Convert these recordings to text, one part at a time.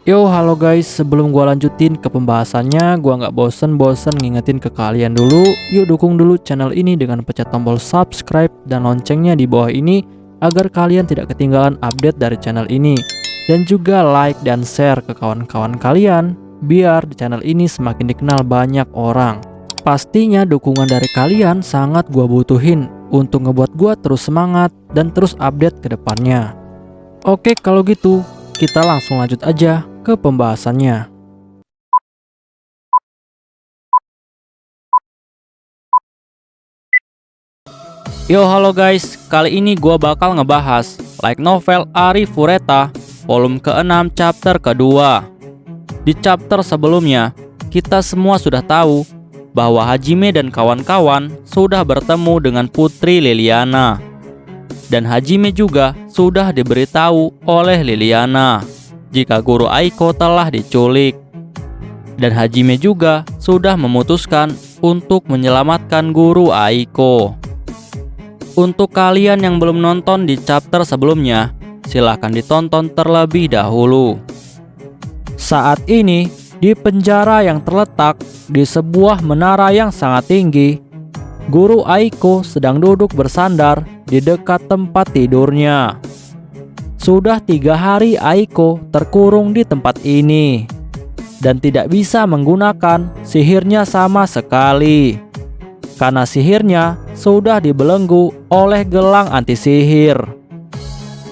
Yo, halo guys, sebelum gua lanjutin ke pembahasannya, gua nggak bosen-bosen ngingetin ke kalian dulu. Yuk dukung dulu channel ini dengan pencet tombol subscribe dan loncengnya di bawah ini agar kalian tidak ketinggalan update dari channel ini. Dan juga like dan share ke kawan-kawan kalian biar di channel ini semakin dikenal banyak orang. Pastinya dukungan dari kalian sangat gua butuhin untuk ngebuat gua terus semangat dan terus update ke depannya. Oke, kalau gitu kita langsung lanjut aja ke pembahasannya. Yo, halo guys, kali ini gua bakal ngebahas light novel Ari Fureta volume ke-6 chapter kedua. Di chapter sebelumnya, kita semua sudah tahu bahwa Hajime dan kawan-kawan sudah bertemu dengan Putri Liliana. Dan Hajime juga sudah diberitahu oleh Liliana jika guru Aiko telah diculik. Dan Hajime juga sudah memutuskan untuk menyelamatkan guru Aiko. Untuk kalian yang belum nonton di chapter sebelumnya, silahkan ditonton terlebih dahulu. Saat ini, di penjara yang terletak di sebuah menara yang sangat tinggi, guru Aiko sedang duduk bersandar di dekat tempat tidurnya. Sudah 3 hari Aiko terkurung di tempat ini dan tidak bisa menggunakan sihirnya sama sekali karena sihirnya sudah dibelenggu oleh gelang anti sihir.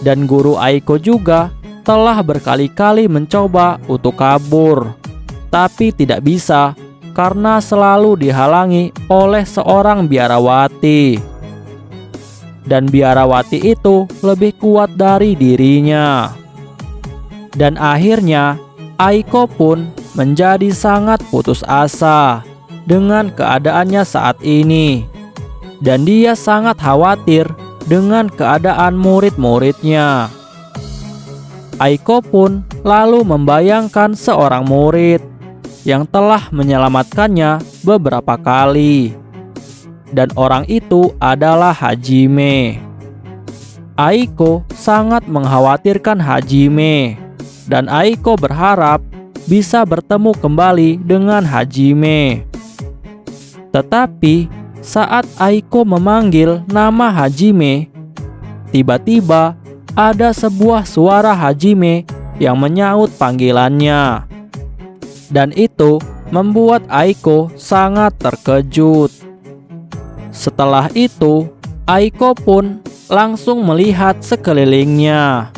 Dan guru Aiko juga telah berkali-kali mencoba untuk kabur, tapi tidak bisa karena selalu dihalangi oleh seorang biarawati. Dan biarawati itu lebih kuat dari dirinya. Dan akhirnya Aiko pun menjadi sangat putus asa dengan keadaannya saat ini. Dan dia sangat khawatir dengan keadaan murid-muridnya. Aiko pun lalu membayangkan seorang murid yang telah menyelamatkannya beberapa kali. Dan orang itu adalah Hajime. Aiko sangat mengkhawatirkan Hajime, dan Aiko berharap bisa bertemu kembali dengan Hajime. Tetapi saat Aiko memanggil nama Hajime, tiba-tiba ada sebuah suara Hajime yang menyaut panggilannya. Dan itu membuat Aiko sangat terkejut. Setelah itu, Aiko pun langsung melihat sekelilingnya.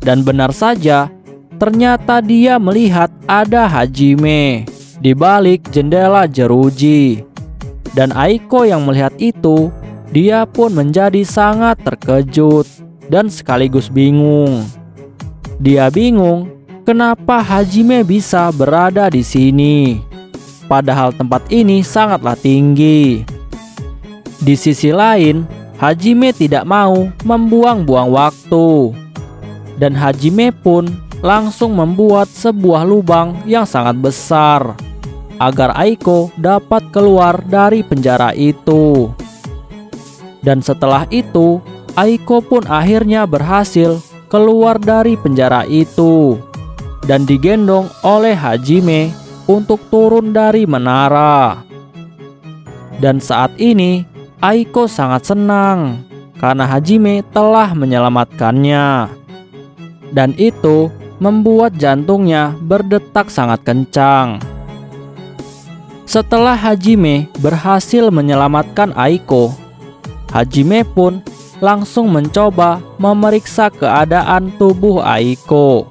Dan benar saja, ternyata dia melihat ada Hajime di balik jendela jeruji. Dan Aiko yang melihat itu, dia pun menjadi sangat terkejut dan sekaligus bingung. Dia bingung kenapa Hajime bisa berada di sini, padahal tempat ini sangatlah tinggi. Di sisi lain, Hajime tidak mau membuang-buang waktu. Dan Hajime pun langsung membuat sebuah lubang yang sangat besar agar Aiko dapat keluar dari penjara itu. Dan setelah itu, Aiko pun akhirnya berhasil keluar dari penjara itu dan digendong oleh Hajime untuk turun dari menara. Dan saat ini Aiko sangat senang karena Hajime telah menyelamatkannya. Dan itu membuat jantungnya berdetak sangat kencang. Setelah Hajime berhasil menyelamatkan Aiko, Hajime pun langsung mencoba memeriksa keadaan tubuh Aiko.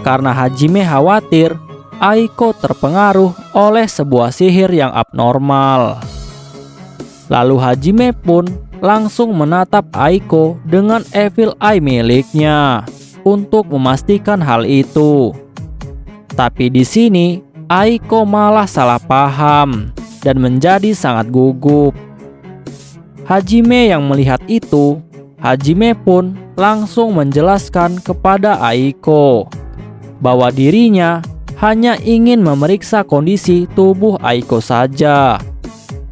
Karena Hajime khawatir Aiko terpengaruh oleh sebuah sihir yang abnormal. Lalu Hajime pun langsung menatap Aiko dengan evil eye miliknya untuk memastikan hal itu. Tapi di sini Aiko malah salah paham dan menjadi sangat gugup. Hajime yang melihat itu, Hajime pun langsung menjelaskan kepada Aiko bahwa dirinya hanya ingin memeriksa kondisi tubuh Aiko saja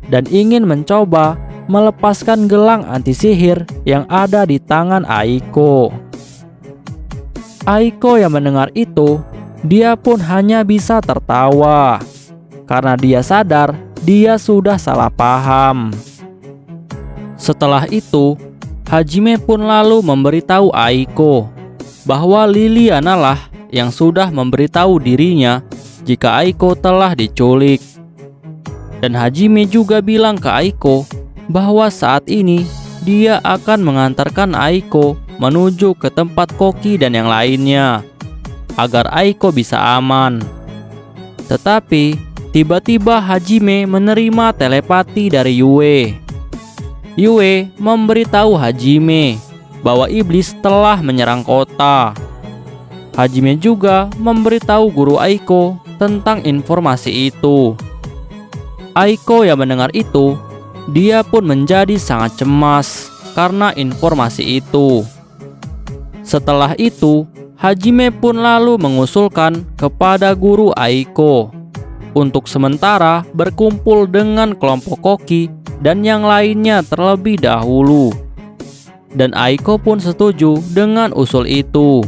dan ingin mencoba melepaskan gelang anti sihir yang ada di tangan Aiko. Aiko yang mendengar itu dia pun hanya bisa tertawa karena dia sadar dia sudah salah paham. Setelah itu, Hajime pun lalu memberitahu Aiko bahwa Liliana lah yang sudah memberitahu dirinya jika Aiko telah diculik. Dan Hajime juga bilang ke Aiko bahwa saat ini dia akan mengantarkan Aiko menuju ke tempat Koki dan yang lainnya agar Aiko bisa aman. Tetapi tiba-tiba Hajime menerima telepati dari Yue. Yue memberitahu Hajime bahwa iblis telah menyerang kota. Hajime juga memberitahu guru Aiko tentang informasi itu. Aiko yang mendengar itu, dia pun menjadi sangat cemas karena informasi itu. Setelah itu, Hajime pun lalu mengusulkan kepada guru Aiko untuk sementara berkumpul dengan kelompok Koki dan yang lainnya terlebih dahulu. Dan Aiko pun setuju dengan usul itu.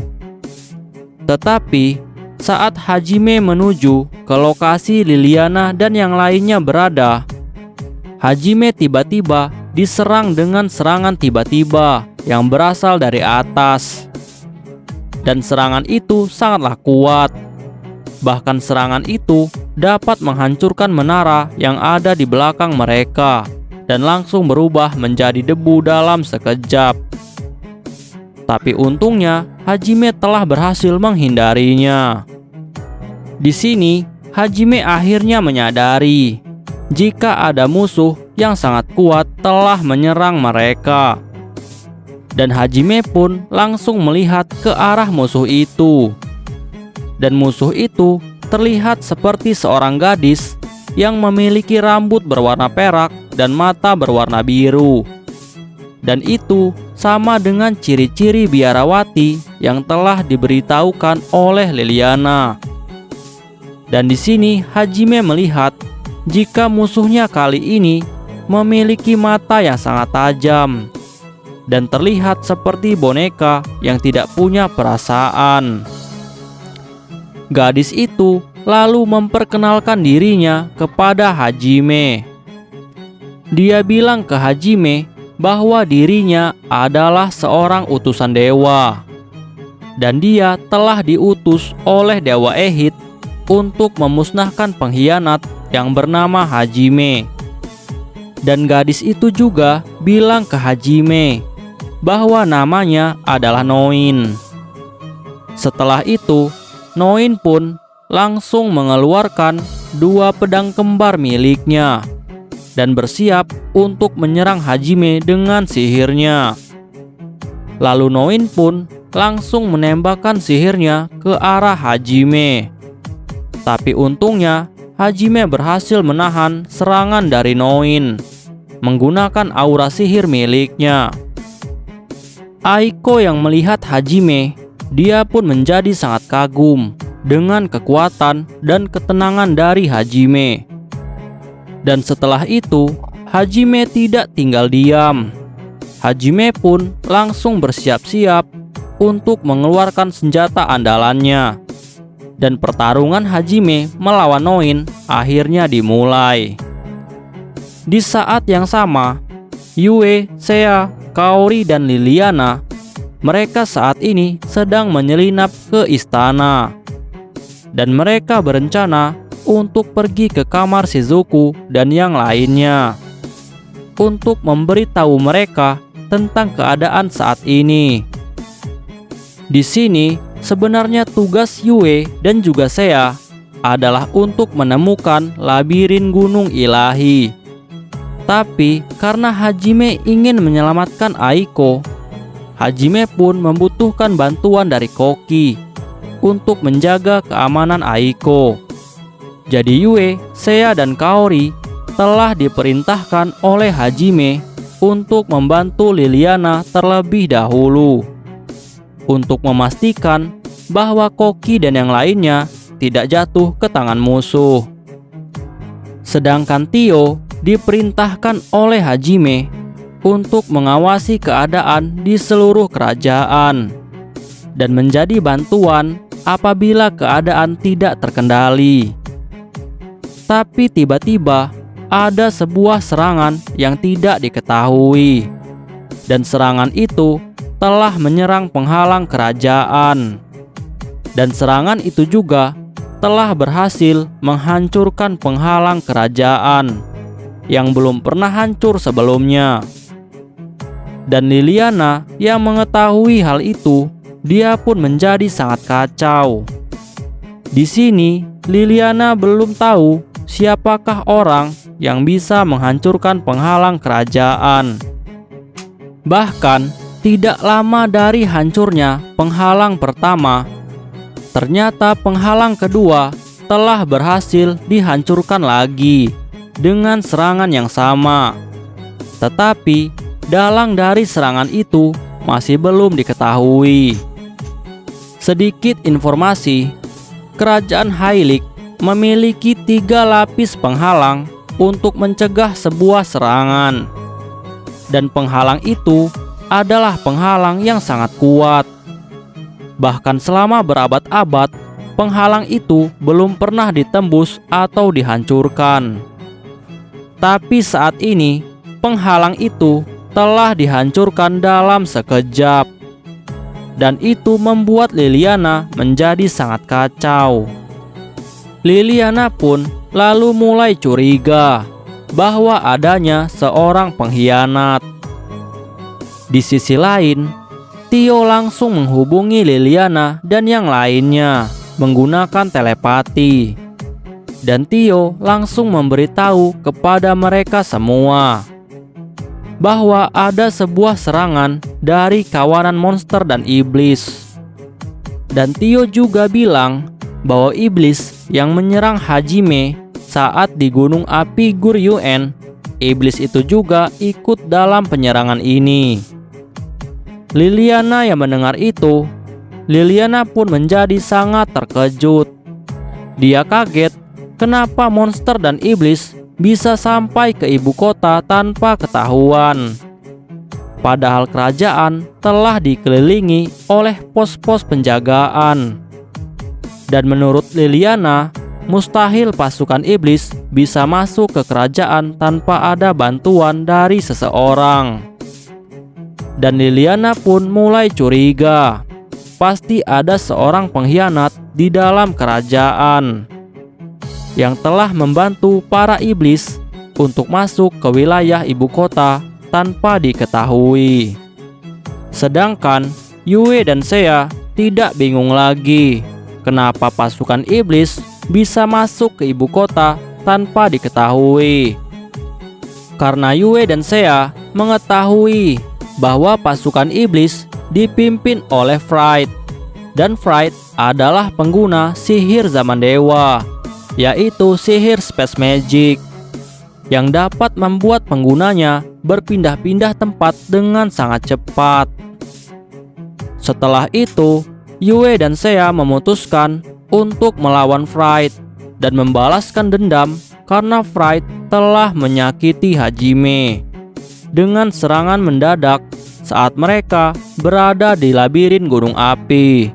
Tetapi saat Hajime menuju ke lokasi Liliana dan yang lainnya berada, Hajime tiba-tiba diserang dengan serangan tiba-tiba yang berasal dari atas. Dan serangan itu sangatlah kuat. Bahkan serangan itu dapat menghancurkan menara yang ada di belakang mereka dan langsung berubah menjadi debu dalam sekejap. Tapi untungnya Hajime telah berhasil menghindarinya. Di sini Hajime akhirnya menyadari jika ada musuh yang sangat kuat telah menyerang mereka. Dan Hajime pun langsung melihat ke arah musuh itu. Dan musuh itu terlihat seperti seorang gadis yang memiliki rambut berwarna perak dan mata berwarna biru. Dan itu sama dengan ciri-ciri biarawati yang telah diberitahukan oleh Liliana. Dan di sini Hajime melihat jika musuhnya kali ini memiliki mata yang sangat tajam dan terlihat seperti boneka yang tidak punya perasaan. Gadis itu lalu memperkenalkan dirinya kepada Hajime. Dia bilang ke Hajime bahwa dirinya adalah seorang utusan dewa, dan dia telah diutus oleh Dewa Ehit untuk memusnahkan pengkhianat yang bernama Hajime. Dan gadis itu juga bilang ke Hajime bahwa namanya adalah Noin. Setelah itu, Noin pun langsung mengeluarkan 2 pedang kembar miliknya dan bersiap untuk menyerang Hajime dengan sihirnya. Lalu Noin pun langsung menembakkan sihirnya ke arah Hajime. Tapi untungnya Hajime berhasil menahan serangan dari Noin menggunakan aura sihir miliknya. Aiko yang melihat Hajime, dia pun menjadi sangat kagum dengan kekuatan dan ketenangan dari Hajime. Dan setelah itu, Hajime tidak tinggal diam. Hajime pun langsung bersiap-siap untuk mengeluarkan senjata andalannya. Dan pertarungan Hajime melawan Noin akhirnya dimulai. Di saat yang sama, Yue, Sea, Kaori, dan Liliana, mereka saat ini sedang menyelinap ke istana. Dan mereka berencana untuk pergi ke kamar Shizuku dan yang lainnya untuk memberitahu mereka tentang keadaan saat ini. Di sini sebenarnya tugas Yue dan juga Sea adalah untuk menemukan labirin gunung ilahi. Tapi karena Hajime ingin menyelamatkan Aiko, Hajime pun membutuhkan bantuan dari Koki untuk menjaga keamanan Aiko. Jadi Yue, Sea, dan Kaori telah diperintahkan oleh Hajime untuk membantu Liliana terlebih dahulu untuk memastikan bahwa Koki dan yang lainnya tidak jatuh ke tangan musuh. Sedangkan Tio diperintahkan oleh Hajime untuk mengawasi keadaan di seluruh kerajaan dan menjadi bantuan apabila keadaan tidak terkendali. Tapi tiba-tiba ada sebuah serangan yang tidak diketahui, dan serangan itu telah menyerang penghalang kerajaan. Dan serangan itu juga telah berhasil menghancurkan penghalang kerajaan yang belum pernah hancur sebelumnya. Dan Liliana yang mengetahui hal itu, dia pun menjadi sangat kacau. Di sini Liliana belum tahu siapakah orang yang bisa menghancurkan penghalang kerajaan. Bahkan tidak lama dari hancurnya penghalang pertama, ternyata penghalang kedua telah berhasil dihancurkan lagi dengan serangan yang sama. Tetapi dalang dari serangan itu masih belum diketahui. Sedikit informasi, kerajaan Hylic memiliki 3 lapis penghalang untuk mencegah sebuah serangan. Dan penghalang itu adalah penghalang yang sangat kuat. Bahkan selama berabad-abad, penghalang itu belum pernah ditembus atau dihancurkan. Tapi saat ini, penghalang itu telah dihancurkan dalam sekejap. Dan itu membuat Liliana menjadi sangat kacau. Liliana pun lalu mulai curiga bahwa adanya seorang pengkhianat. Di sisi lain, Tio langsung menghubungi Liliana dan yang lainnya menggunakan telepati. Dan Tio langsung memberitahu kepada mereka semua bahwa ada sebuah serangan dari kawanan monster dan iblis. Dan Tio juga bilang bahwa iblis yang menyerang Hajime saat di Gunung Api Guryuen, iblis itu juga ikut dalam penyerangan ini. Liliana yang mendengar itu, Liliana pun menjadi sangat terkejut. Dia kaget kenapa monster dan iblis bisa sampai ke ibu kota tanpa ketahuan. Padahal kerajaan telah dikelilingi oleh pos-pos penjagaan. Dan menurut Liliana, mustahil pasukan iblis bisa masuk ke kerajaan tanpa ada bantuan dari seseorang. Dan Liliana pun mulai curiga, pasti ada seorang pengkhianat di dalam kerajaan yang telah membantu para iblis untuk masuk ke wilayah ibu kota tanpa diketahui. Sedangkan Yue dan Seiya tidak bingung lagi kenapa pasukan iblis bisa masuk ke ibu kota tanpa diketahui. Karena Yue dan Seiya mengetahui bahwa pasukan iblis dipimpin oleh Fright. Dan Fright adalah pengguna sihir zaman dewa, yaitu sihir Space Magic, yang dapat membuat penggunanya berpindah-pindah tempat dengan sangat cepat. Setelah itu, Yue dan Seiya memutuskan untuk melawan Fright dan membalaskan dendam karena Fright telah menyakiti Hajime dengan serangan mendadak saat mereka berada di labirin gunung api.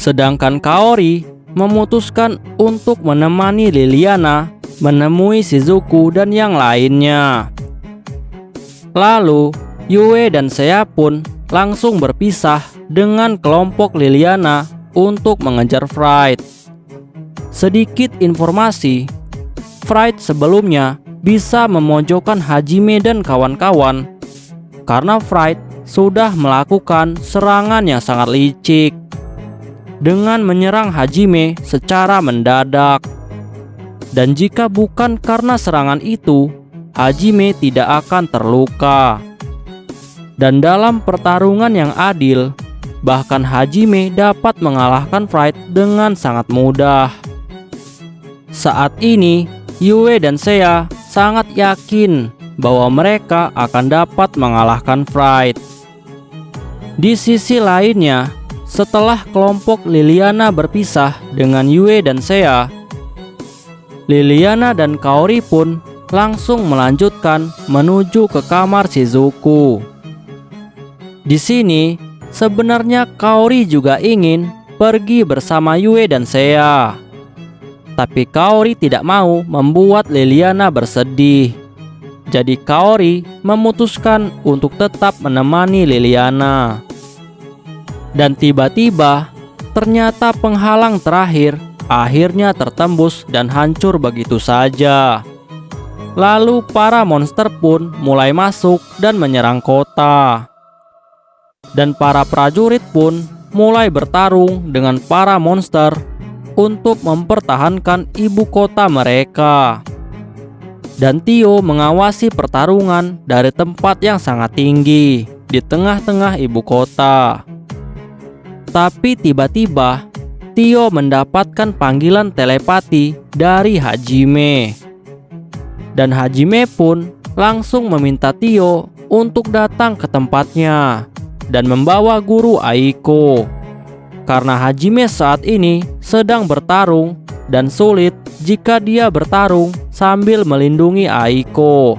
Sedangkan Kaori memutuskan untuk menemani Liliana menemui Shizuku dan yang lainnya. Lalu Yue dan Seiya pun langsung berpisah dengan kelompok Liliana untuk mengejar Fright. Sedikit informasi, Fright sebelumnya bisa memojokkan Hajime dan kawan-kawan karena Fright sudah melakukan serangan yang sangat licik dengan menyerang Hajime secara mendadak. Dan jika bukan karena serangan itu, Hajime tidak akan terluka. Dan dalam pertarungan yang adil, bahkan Hajime dapat mengalahkan Fright dengan sangat mudah. Saat ini, Yue dan Seiya sangat yakin bahwa mereka akan dapat mengalahkan Fright. Di sisi lainnya, setelah kelompok Liliana berpisah dengan Yue dan Seiya, Liliana dan Kaori pun langsung melanjutkan menuju ke kamar Shizuku. Di sini, sebenarnya Kaori juga ingin pergi bersama Yue dan Seiya. Tapi Kaori tidak mau membuat Liliana bersedih. Jadi Kaori memutuskan untuk tetap menemani Liliana. Dan tiba-tiba ternyata penghalang terakhir akhirnya tertembus dan hancur begitu saja. Lalu para monster pun mulai masuk dan menyerang kota. Dan para prajurit pun mulai bertarung dengan para monster untuk mempertahankan ibu kota mereka. Dan Tio mengawasi pertarungan dari tempat yang sangat tinggi di tengah-tengah ibu kota. Tapi tiba-tiba Tio mendapatkan panggilan telepati dari Hajime. Dan Hajime pun langsung meminta Tio untuk datang ke tempatnya dan membawa guru Aiko. Karena Hajime saat ini sedang bertarung dan sulit jika dia bertarung sambil melindungi Aiko.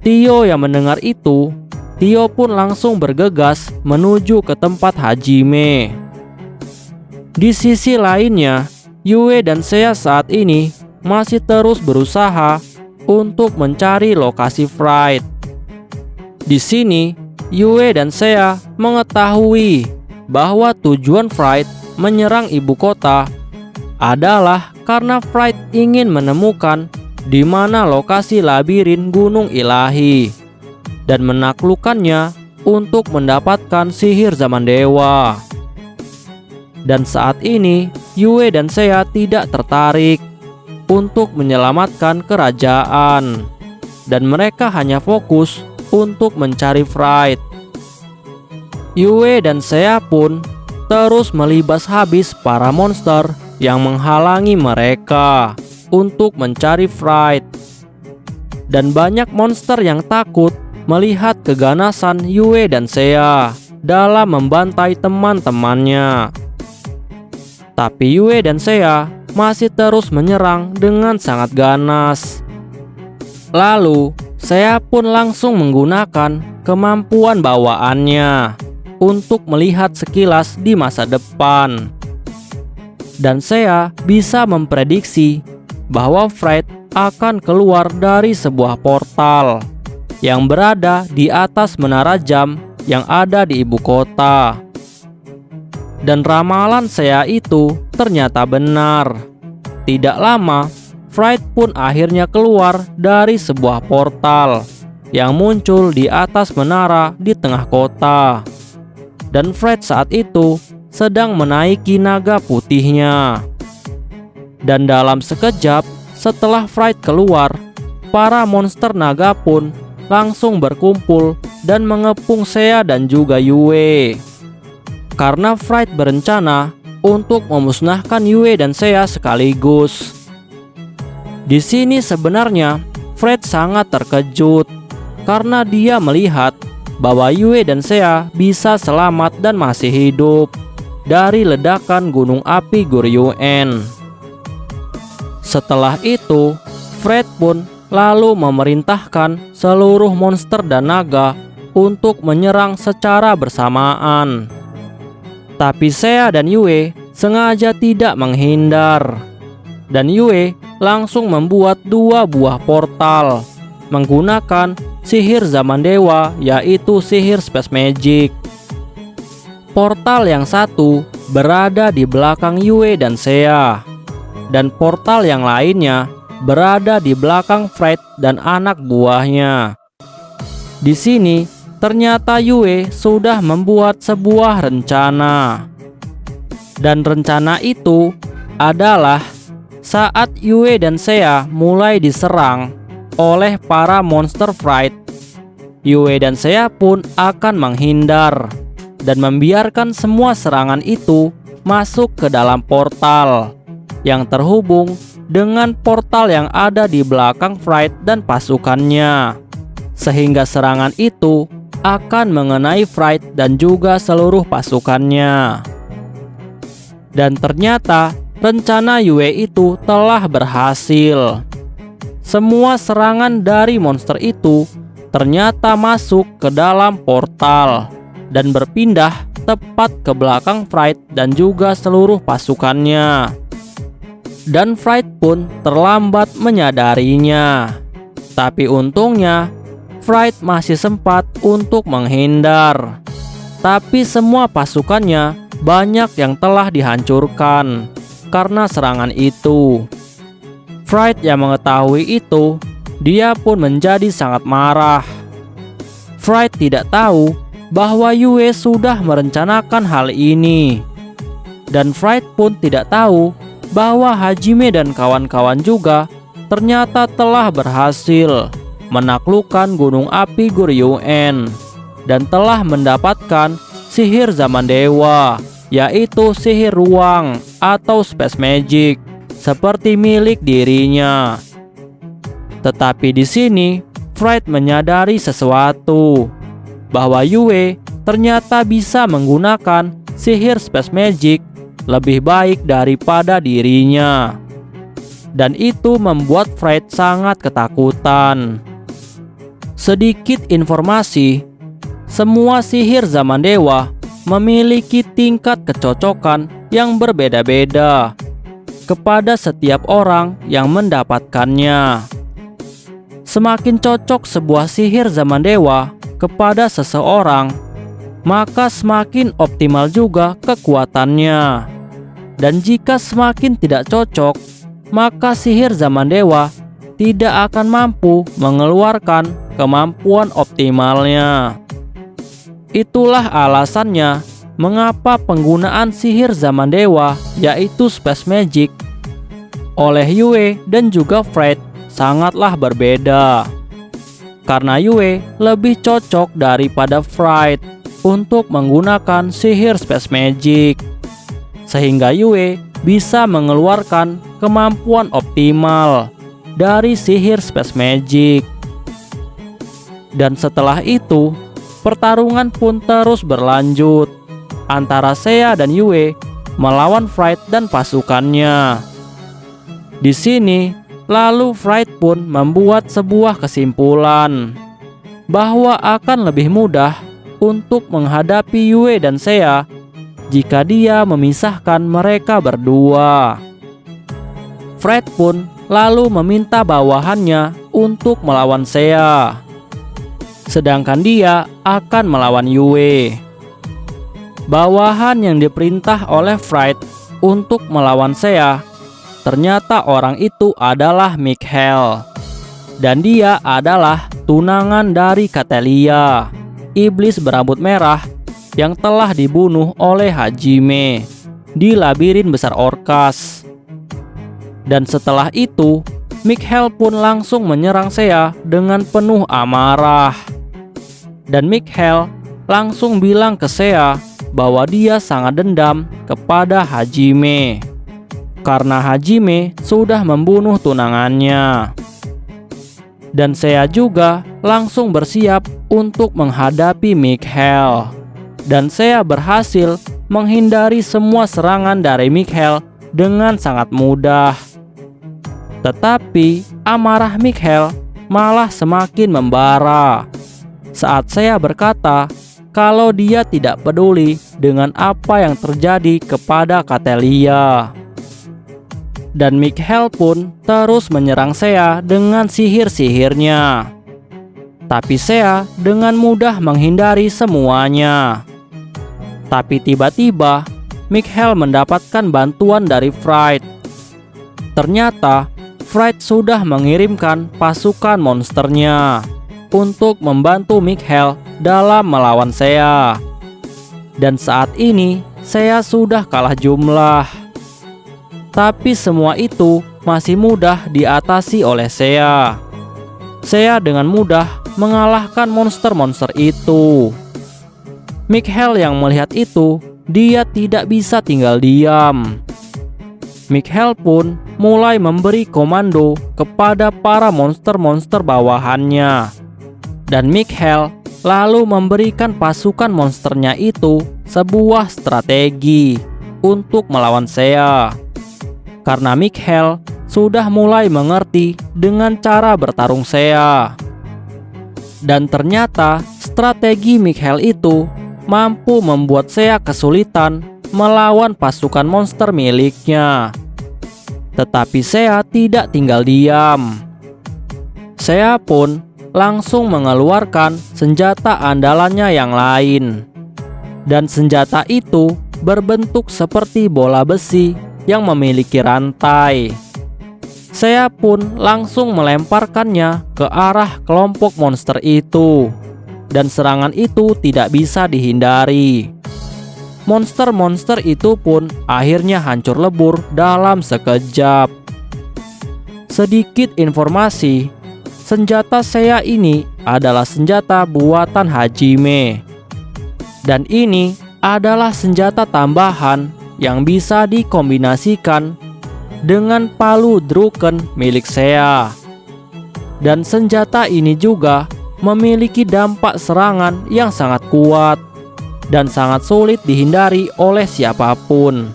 Tio yang mendengar itu, Tio pun langsung bergegas menuju ke tempat Hajime. Di sisi lainnya, Yue dan Seiya saat ini masih terus berusaha untuk mencari lokasi Fright. Di sini, Yue dan Seiya mengetahui bahwa tujuan Fright menyerang ibu kota adalah karena Fright ingin menemukan di mana lokasi labirin Gunung Ilahi dan menaklukkannya untuk mendapatkan sihir zaman dewa. Dan saat ini Yue dan Seiya tidak tertarik untuk menyelamatkan kerajaan, dan mereka hanya fokus untuk mencari Fright. Yue dan Seiya pun terus melibas habis para monster yang menghalangi mereka untuk mencari Fright. Dan banyak monster yang takut melihat keganasan Yue dan Seiya dalam membantai teman-temannya. Tapi Yue dan Seiya masih terus menyerang dengan sangat ganas. Lalu Seiya pun langsung menggunakan kemampuan bawaannya untuk melihat sekilas di masa depan. Dan Seiya bisa memprediksi bahwa Fright akan keluar dari sebuah portal yang berada di atas menara jam yang ada di ibu kota. Dan ramalan Seiya itu ternyata benar. Tidak lama, Fright pun akhirnya keluar dari sebuah portal yang muncul di atas menara di tengah kota. Dan Fright saat itu sedang menaiki naga putihnya. Dan dalam sekejap setelah Fright keluar, para monster naga pun langsung berkumpul dan mengepung Seiya dan juga Yue. Karena Fright berencana untuk memusnahkan Yue dan Seiya sekaligus. Di sini sebenarnya Fright sangat terkejut karena dia melihat bahwa Yue dan Seiya bisa selamat dan masih hidup dari ledakan gunung api Goryeo-en. Setelah itu, Fright pun lalu memerintahkan seluruh monster dan naga untuk menyerang secara bersamaan. Tapi Seiya dan Yue sengaja tidak menghindar. Dan Yue langsung membuat 2 buah portal menggunakan sihir zaman dewa, yaitu sihir Space Magic. Portal yang satu berada di belakang Yue dan Seiya, dan portal yang lainnya berada di belakang Fright dan anak buahnya. Di sini ternyata Yue sudah membuat sebuah rencana. Dan rencana itu adalah saat Yue dan Seiya mulai diserang oleh para monster Fright, Yue dan Seiya pun akan menghindar dan membiarkan semua serangan itu masuk ke dalam portal yang terhubung dengan portal yang ada di belakang Fright dan pasukannya, sehingga serangan itu akan mengenai Fright dan juga seluruh pasukannya. Dan ternyata rencana Yue itu telah berhasil. Semua serangan dari monster itu ternyata masuk ke dalam portal dan berpindah tepat ke belakang Fright dan juga seluruh pasukannya. Dan Fright pun terlambat menyadarinya. Tapi untungnya Fright masih sempat untuk menghindar. Tapi semua pasukannya banyak yang telah dihancurkan karena serangan itu. Fright yang mengetahui itu, dia pun menjadi sangat marah. Fright tidak tahu bahwa Yue sudah merencanakan hal ini. Dan Fright pun tidak tahu bahwa Hajime dan kawan-kawan juga ternyata telah berhasil menaklukkan gunung api Goryeo-en dan telah mendapatkan sihir zaman dewa, yaitu sihir ruang atau space magic seperti milik dirinya. Tetapi di sini Fright menyadari sesuatu, bahwa Yue ternyata bisa menggunakan sihir space magic lebih baik daripada dirinya. Dan itu membuat Fright sangat ketakutan. Sedikit informasi, semua sihir zaman dewa memiliki tingkat kecocokan yang berbeda-beda kepada setiap orang yang mendapatkannya. Semakin cocok sebuah sihir zaman dewa kepada seseorang, maka semakin optimal juga kekuatannya. Dan jika semakin tidak cocok, maka sihir zaman dewa tidak akan mampu mengeluarkan kemampuan optimalnya. Itulah alasannya mengapa penggunaan sihir zaman dewa, yaitu space magic, oleh Yue dan juga Fright sangatlah berbeda. Karena Yue lebih cocok daripada Fright untuk menggunakan sihir space magic, sehingga Yue bisa mengeluarkan kemampuan optimal dari sihir space magic. Dan setelah itu, pertarungan pun terus berlanjut antara Seiya dan Yue melawan Fright dan pasukannya. Di sini, lalu Fright pun membuat sebuah kesimpulan bahwa akan lebih mudah untuk menghadapi Yue dan Seiya jika dia memisahkan mereka berdua. Fright pun lalu meminta bawahannya untuk melawan Seiya, sedangkan dia akan melawan Yue. Bawahan yang diperintah oleh Fright untuk melawan Seiya, ternyata orang itu adalah Mikhail. Dan dia adalah tunangan dari Catelia, iblis berambut merah yang telah dibunuh oleh Hajime di labirin besar Orcas. Dan setelah itu, Mikhail pun langsung menyerang Seiya dengan penuh amarah. Dan Mikhail langsung bilang ke Seiya bahwa dia sangat dendam kepada Hajime karena Hajime sudah membunuh tunangannya. Dan Seiya juga langsung bersiap untuk menghadapi Mikhail. Dan Seiya berhasil menghindari semua serangan dari Mikhail dengan sangat mudah. Tetapi amarah Mikhail malah semakin membara saat Seiya berkata kalau dia tidak peduli dengan apa yang terjadi kepada Catelia. Dan Mikhail pun terus menyerang Seiya dengan sihir-sihirnya. Tapi Seiya dengan mudah menghindari semuanya. Tapi tiba-tiba Mikhail mendapatkan bantuan dari Fright. Ternyata Fright sudah mengirimkan pasukan monsternya untuk membantu Mikhail dalam melawan Seiya. Dan saat ini Seiya sudah kalah jumlah. Tapi semua itu masih mudah diatasi oleh Seiya. Seiya dengan mudah mengalahkan monster-monster itu. Mikhail yang melihat itu, dia tidak bisa tinggal diam. Mikhail pun mulai memberi komando kepada para monster-monster bawahannya. Dan Mikhail lalu memberikan pasukan monsternya itu sebuah strategi untuk melawan Seiya. Karena Mikhail sudah mulai mengerti dengan cara bertarung Seiya. Dan ternyata strategi Mikhail itu mampu membuat Sea kesulitan melawan pasukan monster miliknya. Tetapi Sea tidak tinggal diam. Sea pun langsung mengeluarkan senjata andalannya yang lain. Dan senjata itu berbentuk seperti bola besi yang memiliki rantai. Sea pun langsung melemparkannya ke arah kelompok monster itu. Dan serangan itu tidak bisa dihindari. Monster-monster itu pun akhirnya hancur lebur dalam sekejap. Sedikit informasi, senjata Sea ini adalah senjata buatan Hajime. Dan ini adalah senjata tambahan yang bisa dikombinasikan dengan palu Druken milik Sea. Dan senjata ini juga memiliki dampak serangan yang sangat kuat dan sangat sulit dihindari oleh siapapun.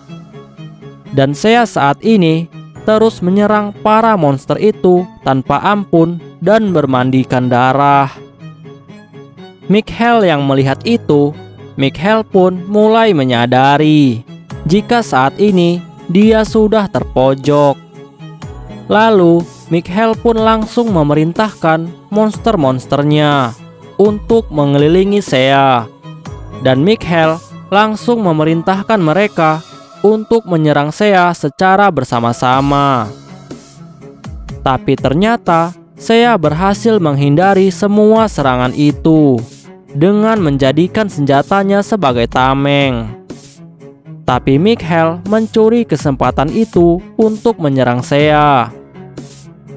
Dan Sea saat ini terus menyerang para monster itu tanpa ampun dan bermandikan darah. Mikhail yang melihat itu, Mikhail pun mulai menyadari jika saat ini dia sudah terpojok. Lalu Mikhail pun langsung memerintahkan monster-monsternya untuk mengelilingi Sea. Dan Mikhail langsung memerintahkan mereka untuk menyerang Sea secara bersama-sama. Tapi ternyata Sea berhasil menghindari semua serangan itu dengan menjadikan senjatanya sebagai tameng. Tapi Mikhail mencuri kesempatan itu untuk menyerang Sea.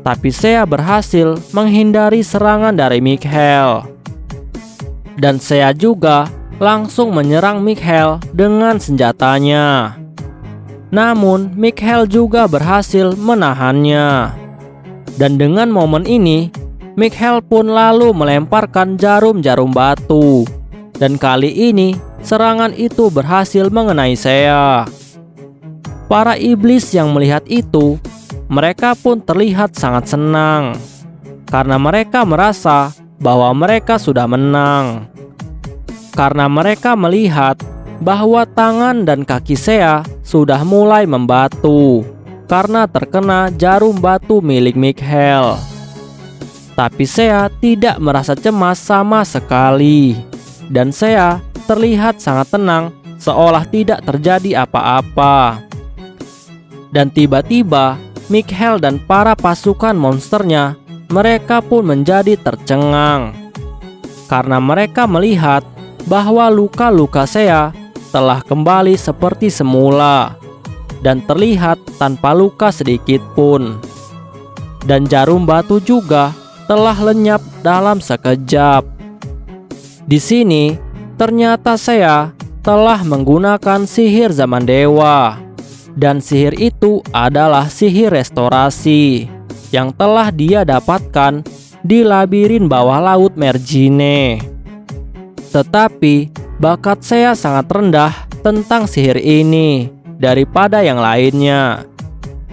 Tapi Sea berhasil menghindari serangan dari Mikhail. Dan Sea juga langsung menyerang Mikhail dengan senjatanya. Namun Mikhail juga berhasil menahannya. Dan dengan momen ini, Mikhail pun lalu melemparkan jarum-jarum batu. Dan kali ini serangan itu berhasil mengenai Sea. Para iblis yang melihat itu, mereka pun terlihat sangat senang karena mereka merasa bahwa mereka sudah menang. Karena mereka melihat bahwa tangan dan kaki Sea sudah mulai membatu karena terkena jarum batu milik Mikhail. Tapi Sea tidak merasa cemas sama sekali. Dan Sea terlihat sangat tenang seolah tidak terjadi apa-apa. Dan tiba-tiba Mikhail dan para pasukan monsternya, mereka pun menjadi tercengang. Karena mereka melihat bahwa luka-luka Sea telah kembali seperti semula dan terlihat tanpa luka sedikit pun. Dan jarum batu juga telah lenyap dalam sekejap. Di sini ternyata Sea telah menggunakan sihir zaman dewa. Dan sihir itu adalah sihir restorasi yang telah dia dapatkan di labirin bawah laut Mergine. Tetapi bakat Sea sangat rendah tentang sihir ini daripada yang lainnya.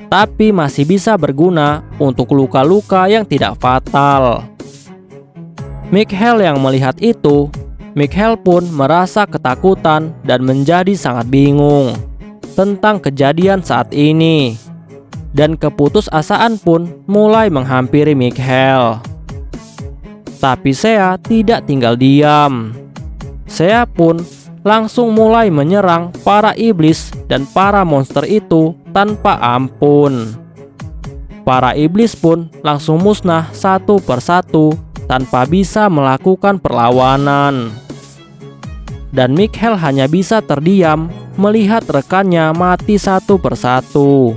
Tapi masih bisa berguna untuk luka-luka yang tidak fatal. Mikhail yang melihat itu, Mikhail pun merasa ketakutan dan menjadi sangat bingung tentang kejadian saat ini. Dan keputusasaan pun mulai menghampiri Mikhail. Tapi Sea tidak tinggal diam. Sea pun langsung mulai menyerang para iblis dan para monster itu tanpa ampun. Para iblis pun langsung musnah satu persatu tanpa bisa melakukan perlawanan. Dan Mikhail hanya bisa terdiam melihat rekannya mati satu persatu.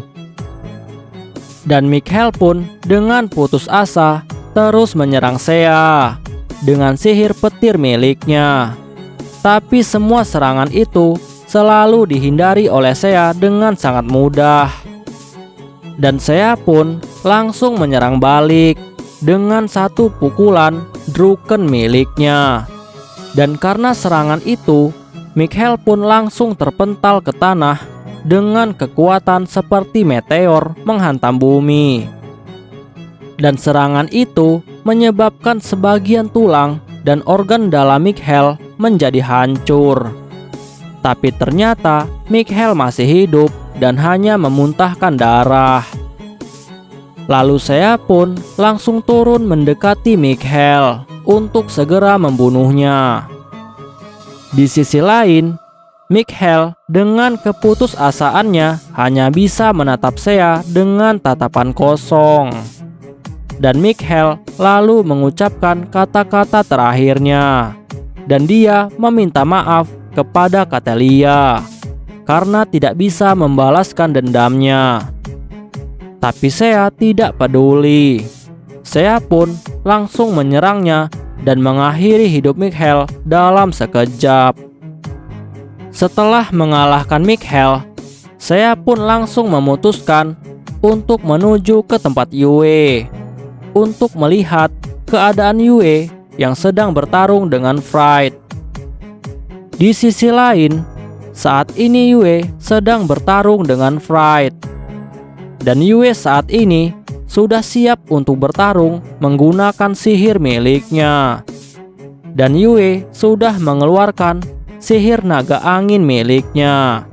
Dan Mikhail pun dengan putus asa terus menyerang Sea dengan sihir petir miliknya. Tapi semua serangan itu selalu dihindari oleh Sea dengan sangat mudah. Dan Sea pun langsung menyerang balik dengan satu pukulan Druken miliknya. Dan karena serangan itu, Mikhail pun langsung terpental ke tanah dengan kekuatan seperti meteor menghantam bumi. Dan serangan itu menyebabkan sebagian tulang dan organ dalam Mikhail menjadi hancur. Tapi ternyata Mikhail masih hidup dan hanya memuntahkan darah. Lalu saya pun langsung turun mendekati Mikhail untuk segera membunuhnya. Di sisi lain, Mikhail dengan keputusasaannya hanya bisa menatap saya dengan tatapan kosong. Dan Mikhail lalu mengucapkan kata-kata terakhirnya. Dan dia meminta maaf kepada Katelia karena tidak bisa membalaskan dendamnya. Tapi saya tidak peduli. Saya pun langsung menyerangnya dan mengakhiri hidup Mikhail dalam sekejap. Setelah mengalahkan Mikhail, saya pun langsung memutuskan untuk menuju ke tempat Yue untuk melihat keadaan Yue yang sedang bertarung dengan Fright. Di sisi lain, saat ini Yue sedang bertarung dengan Fright. Dan Yue saat ini sudah siap untuk bertarung menggunakan sihir miliknya. Dan Yue sudah mengeluarkan sihir naga angin miliknya.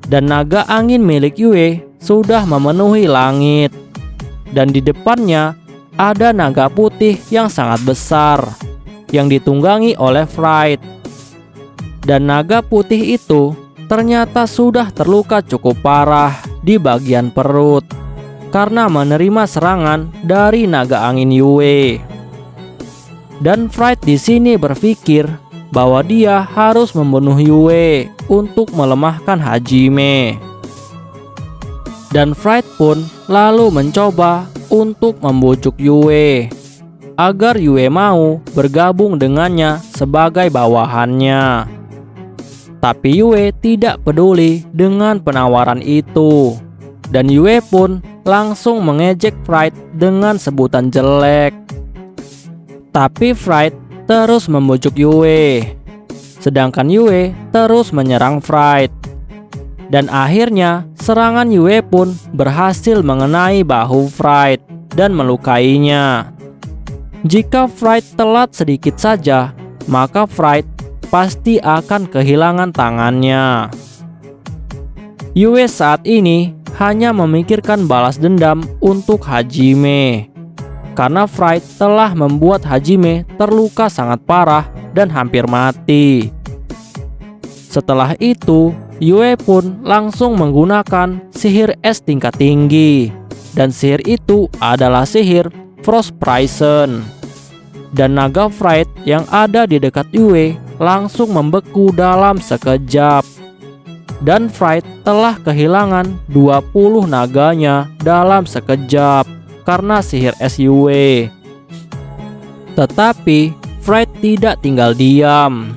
Dan naga angin milik Yue sudah memenuhi langit. Dan di depannya ada naga putih yang sangat besar yang ditunggangi oleh Fright. Dan naga putih itu ternyata sudah terluka cukup parah di bagian perut karena menerima serangan dari naga angin Yue. Dan Fright di sini berpikir bahwa dia harus membunuh Yue untuk melemahkan Hajime. Dan Fright pun lalu mencoba untuk membujuk Yue agar Yue mau bergabung dengannya sebagai bawahannya. Tapi Yue tidak peduli dengan penawaran itu. Dan Yue pun langsung mengejek Fright dengan sebutan jelek. Tapi Fright terus membujuk Yue. Sedangkan Yue terus menyerang Fright. Dan akhirnya serangan Yue pun berhasil mengenai bahu Fright dan melukainya. Jika Fright telat sedikit saja, maka Fright pasti akan kehilangan tangannya. Yue saat ini hanya memikirkan balas dendam untuk Hajime karena Fright telah membuat Hajime terluka sangat parah dan hampir mati. Setelah itu, Yue pun langsung menggunakan sihir es tingkat tinggi. Dan sihir itu adalah sihir Frost Prison. Dan naga Fright yang ada di dekat Yue langsung membeku dalam sekejap. Dan Fright telah kehilangan 20 naganya dalam sekejap karena sihir es Yue. Tetapi Fright tidak tinggal diam.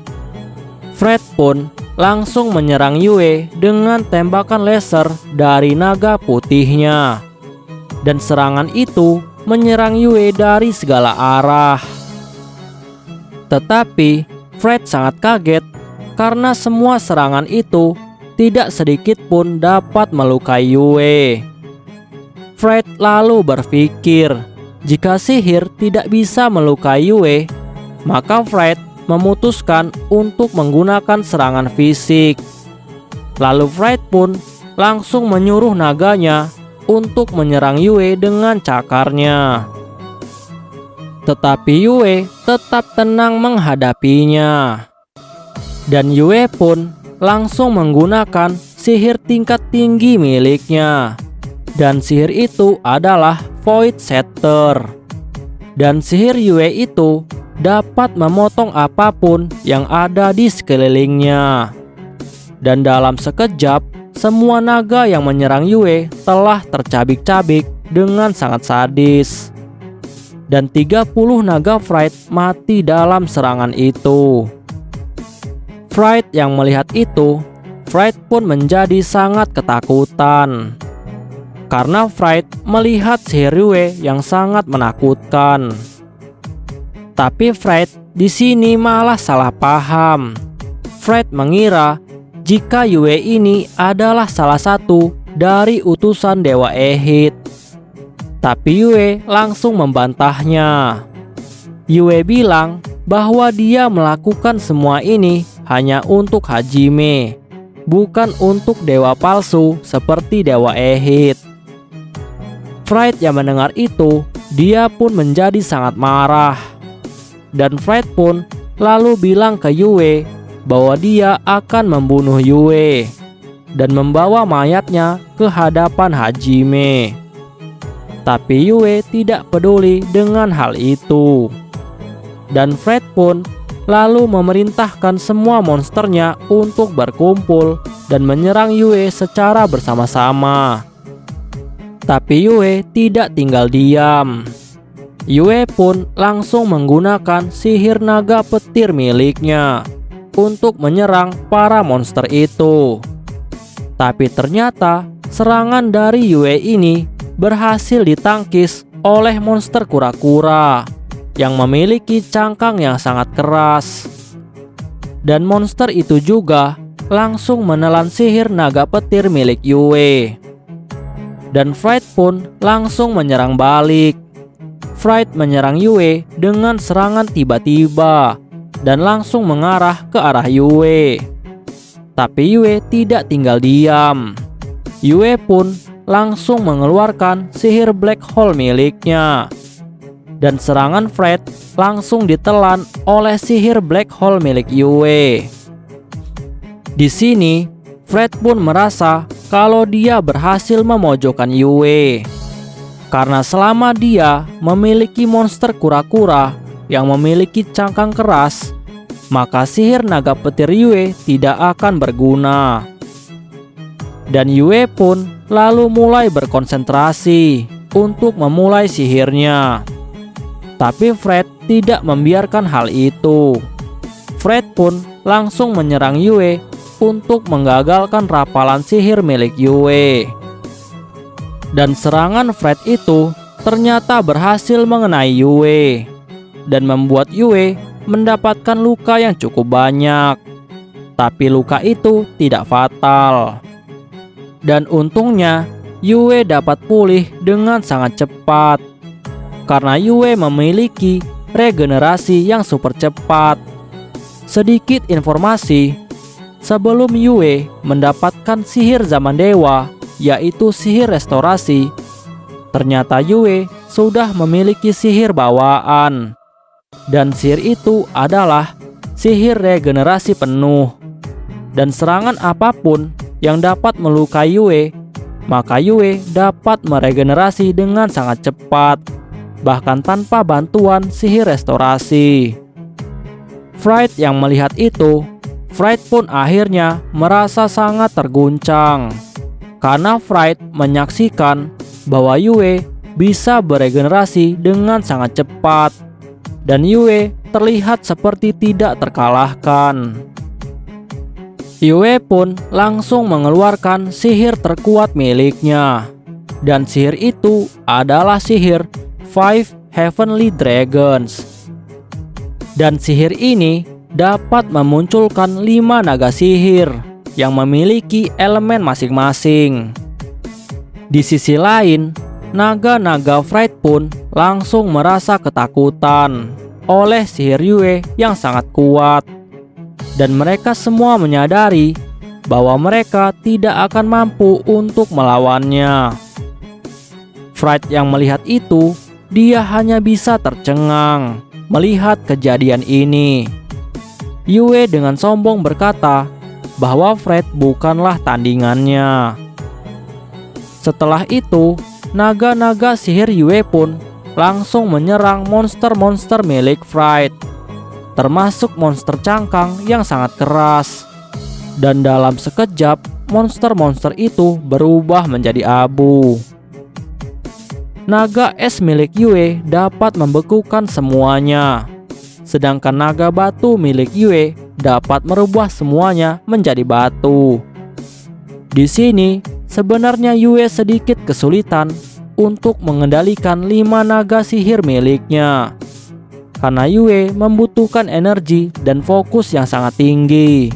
Fright pun langsung menyerang Yue dengan tembakan laser dari naga putihnya. Dan serangan itu menyerang Yue dari segala arah. Tetapi Fright sangat kaget karena semua serangan itu tidak sedikit pun dapat melukai Yue. Fright lalu berpikir, jika sihir tidak bisa melukai Yue, maka Fright memutuskan untuk menggunakan serangan fisik. Lalu Fright pun langsung menyuruh naganya untuk menyerang Yue dengan cakarnya. Tetapi Yue tetap tenang menghadapinya. Dan Yue pun langsung menggunakan sihir tingkat tinggi miliknya. Dan sihir itu adalah Void Shatter. Dan sihir Yue itu dapat memotong apapun yang ada di sekelilingnya. Dan dalam sekejap, semua naga yang menyerang Yue telah tercabik-cabik dengan sangat sadis. Dan 30 naga Fright mati dalam serangan itu. Fright yang melihat itu, Fright pun menjadi sangat ketakutan. Karena Fright melihat sihir Yue yang sangat menakutkan. Tapi Fright di sini malah salah paham. Fright mengira jika Yue ini adalah salah satu dari utusan Dewa Ehit. Tapi Yue langsung membantahnya. Yue bilang bahwa dia melakukan semua ini hanya untuk Hajime, bukan untuk dewa palsu seperti Dewa Ehid. Fright yang mendengar itu, dia pun menjadi sangat marah. Dan Fright pun lalu bilang ke Yue bahwa dia akan membunuh Yue dan membawa mayatnya ke hadapan Hajime. Tapi Yue tidak peduli dengan hal itu. Dan Fright pun lalu memerintahkan semua monsternya untuk berkumpul dan menyerang Yue secara bersama-sama. Tapi Yue tidak tinggal diam. Yue pun langsung menggunakan sihir naga petir miliknya untuk menyerang para monster itu. Tapi ternyata serangan dari Yue ini berhasil ditangkis oleh monster kura-kura yang memiliki cangkang yang sangat keras. Dan monster itu juga langsung menelan sihir naga petir milik Yue. Dan Fright pun langsung menyerang balik. Fright menyerang Yue dengan serangan tiba-tiba dan langsung mengarah ke arah Yue. Tapi Yue tidak tinggal diam. Yue pun langsung mengeluarkan sihir black hole miliknya. Dan serangan Fright langsung ditelan oleh sihir black hole milik Yue. Di sini, Fright pun merasa kalau dia berhasil memojokkan Yue. Karena selama dia memiliki monster kura-kura yang memiliki cangkang keras, maka sihir naga petir Yue tidak akan berguna. Dan Yue pun lalu mulai berkonsentrasi untuk memulai sihirnya. Tapi Fright tidak membiarkan hal itu. Fright pun langsung menyerang Yue untuk menggagalkan rapalan sihir milik Yue. Dan serangan Fright itu ternyata berhasil mengenai Yue dan membuat Yue mendapatkan luka yang cukup banyak. Tapi luka itu tidak fatal. Dan untungnya Yue dapat pulih dengan sangat cepat karena Yue memiliki regenerasi yang super cepat. Sedikit informasi, sebelum Yue mendapatkan sihir zaman dewa, yaitu sihir restorasi, ternyata Yue sudah memiliki sihir bawaan. Dan sihir itu adalah sihir regenerasi penuh. Dan serangan apapun yang dapat melukai Yue, maka Yue dapat meregenerasi dengan sangat cepat, bahkan tanpa bantuan sihir restorasi. Fright yang melihat itu, Fright pun akhirnya merasa sangat terguncang. Karena Fright menyaksikan bahwa Yue bisa beregenerasi dengan sangat cepat. Dan Yue terlihat seperti tidak terkalahkan. Yue pun langsung mengeluarkan sihir terkuat miliknya. Dan sihir itu adalah sihir Five Heavenly Dragons. Dan sihir ini dapat memunculkan 5 naga sihir yang memiliki elemen masing-masing. Di sisi lain, naga-naga Fright pun langsung merasa ketakutan oleh sihir Yue yang sangat kuat. Dan mereka semua menyadari bahwa mereka tidak akan mampu untuk melawannya. Fright yang melihat itu, dia hanya bisa tercengang melihat kejadian ini. Yue dengan sombong berkata bahwa Fright bukanlah tandingannya. Setelah itu, naga-naga sihir Yue pun langsung menyerang monster-monster milik Fright, termasuk monster cangkang yang sangat keras. Dan dalam sekejap, monster-monster itu berubah menjadi abu. Naga es milik Yue dapat membekukan semuanya, sedangkan naga batu milik Yue dapat merubah semuanya menjadi batu. Di sini, sebenarnya Yue sedikit kesulitan untuk mengendalikan 5 naga sihir miliknya, karena Yue membutuhkan energi dan fokus yang sangat tinggi.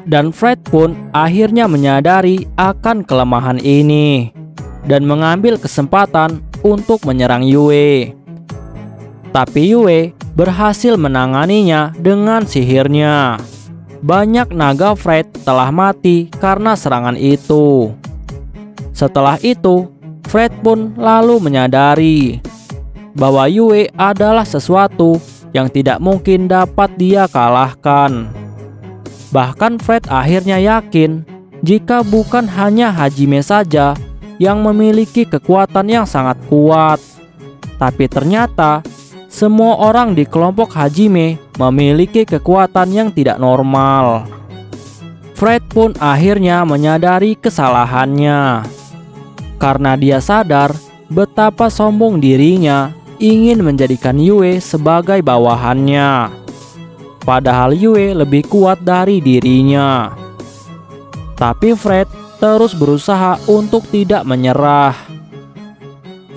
Dan Fright pun akhirnya menyadari akan kelemahan ini dan mengambil kesempatan untuk menyerang Yue. Tapi Yue berhasil menanganinya dengan sihirnya. Banyak naga Fright telah mati karena serangan itu. Setelah itu, Fright pun lalu menyadari bahwa Yue adalah sesuatu yang tidak mungkin dapat dia kalahkan. Bahkan Fright akhirnya yakin jika bukan hanya Hajime saja yang memiliki kekuatan yang sangat kuat, tapi ternyata semua orang di kelompok Hajime memiliki kekuatan yang tidak normal. Fright pun akhirnya menyadari kesalahannya, karena dia sadar betapa sombong dirinya ingin menjadikan Yue sebagai bawahannya, padahal Yue lebih kuat dari dirinya. Tapi Fright terus berusaha untuk tidak menyerah.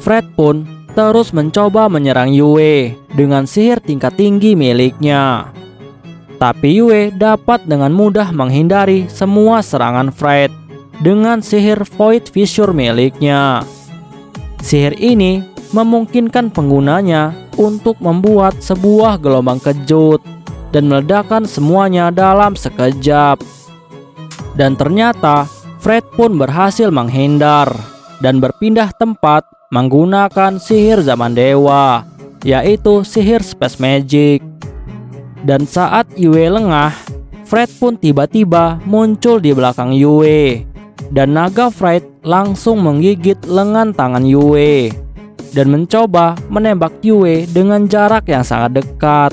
Fright pun terus mencoba menyerang Yue dengan sihir tingkat tinggi miliknya. Tapi Yue dapat dengan mudah menghindari semua serangan Fright dengan sihir Void Fissure miliknya. Sihir ini memungkinkan penggunanya untuk membuat sebuah gelombang kejut dan meledakkan semuanya dalam sekejap. Dan ternyata Fright pun berhasil menghindar dan berpindah tempat menggunakan sihir zaman dewa, yaitu sihir Space Magic. Dan saat Yue lengah, Fright pun tiba-tiba muncul di belakang Yue, dan naga Fright langsung menggigit lengan tangan Yue dan mencoba menembak Yue dengan jarak yang sangat dekat.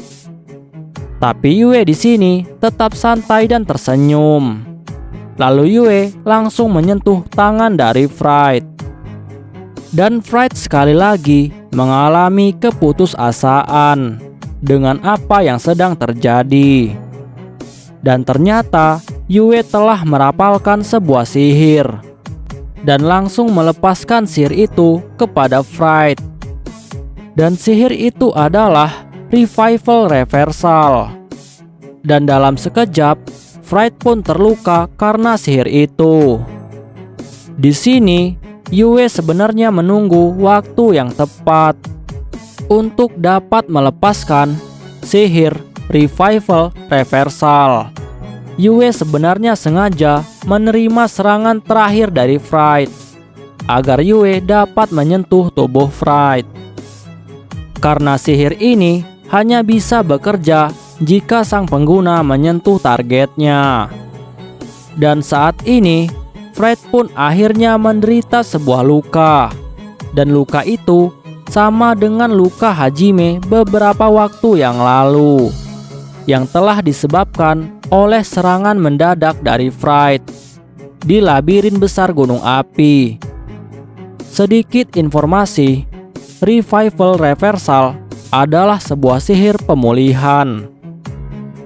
Tapi Yue di sini tetap santai dan tersenyum. Lalu Yue langsung menyentuh tangan dari Fright. Dan Fright sekali lagi mengalami keputusasaan dengan apa yang sedang terjadi. Dan ternyata Yue telah merapalkan sebuah sihir dan langsung melepaskan sihir itu kepada Fright. Dan sihir itu adalah Revival Reversal. Dan dalam sekejap, Fright pun terluka karena sihir itu. Di sini Yue sebenarnya menunggu waktu yang tepat untuk dapat melepaskan sihir Revival Reversal. Yue sebenarnya sengaja menerima serangan terakhir dari Fright agar Yue dapat menyentuh tubuh Fright. Karena sihir ini hanya bisa bekerja jika sang pengguna menyentuh targetnya. Dan saat ini Fright pun akhirnya menderita sebuah luka, dan luka itu sama dengan luka Hajime beberapa waktu yang lalu, yang telah disebabkan oleh serangan mendadak dari Fright di labirin besar gunung api. Sedikit informasi, Revival Reversal adalah sebuah sihir pemulihan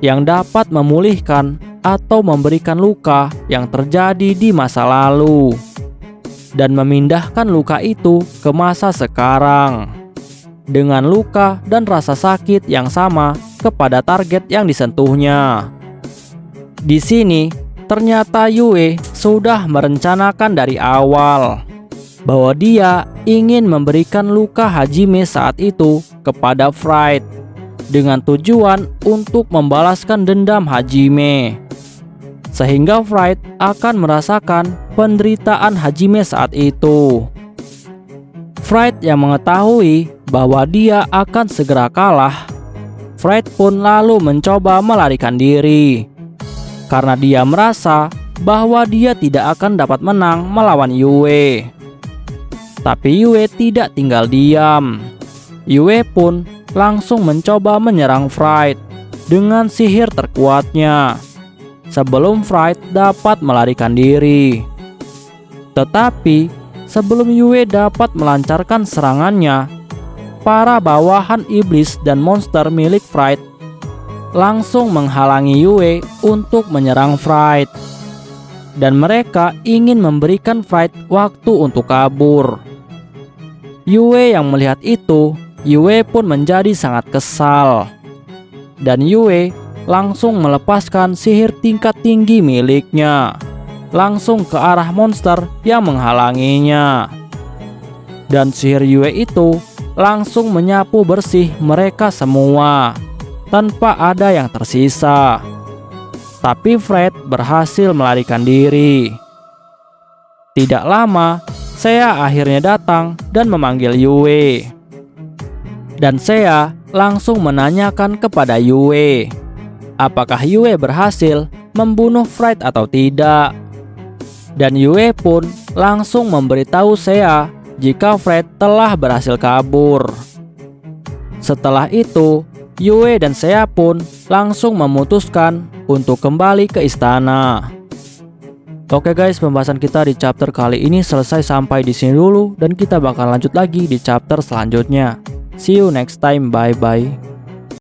yang dapat memulihkan atau memberikan luka yang terjadi di masa lalu dan memindahkan luka itu ke masa sekarang dengan luka dan rasa sakit yang sama kepada target yang disentuhnya. Di sini ternyata Yue sudah merencanakan dari awal bahwa dia ingin memberikan luka Hajime saat itu kepada Fright dengan tujuan untuk membalaskan dendam Hajime, sehingga Fright akan merasakan penderitaan Hajime saat itu. Fright yang mengetahui bahwa dia akan segera kalah, Fright pun lalu mencoba melarikan diri karena dia merasa bahwa dia tidak akan dapat menang melawan Yue. Tapi Yue tidak tinggal diam. Yue pun langsung mencoba menyerang Fright dengan sihir terkuatnya sebelum Fright dapat melarikan diri. Tetapi sebelum Yue dapat melancarkan serangannya, para bawahan iblis dan monster milik Fright langsung menghalangi Yue untuk menyerang Fright, dan mereka ingin memberikan Fright waktu untuk kabur. Yue yang melihat itu, Yue pun menjadi sangat kesal, dan Yue langsung melepaskan sihir tingkat tinggi miliknya langsung ke arah monster yang menghalanginya. Dan sihir Yue itu langsung menyapu bersih mereka semua tanpa ada yang tersisa. Tapi Fred berhasil melarikan diri. Tidak lama, Seiya akhirnya datang dan memanggil Yue. Dan Seiya langsung menanyakan kepada Yue, apakah Yue berhasil membunuh Fred atau tidak. Dan Yue pun langsung memberitahu Seiya jika Fred telah berhasil kabur. Setelah itu, Yue dan Seiya pun langsung memutuskan untuk kembali ke istana. Oke guys, pembahasan kita di chapter kali ini selesai sampai di sini dulu dan kita bakal lanjut lagi di chapter selanjutnya. See you next time, bye bye.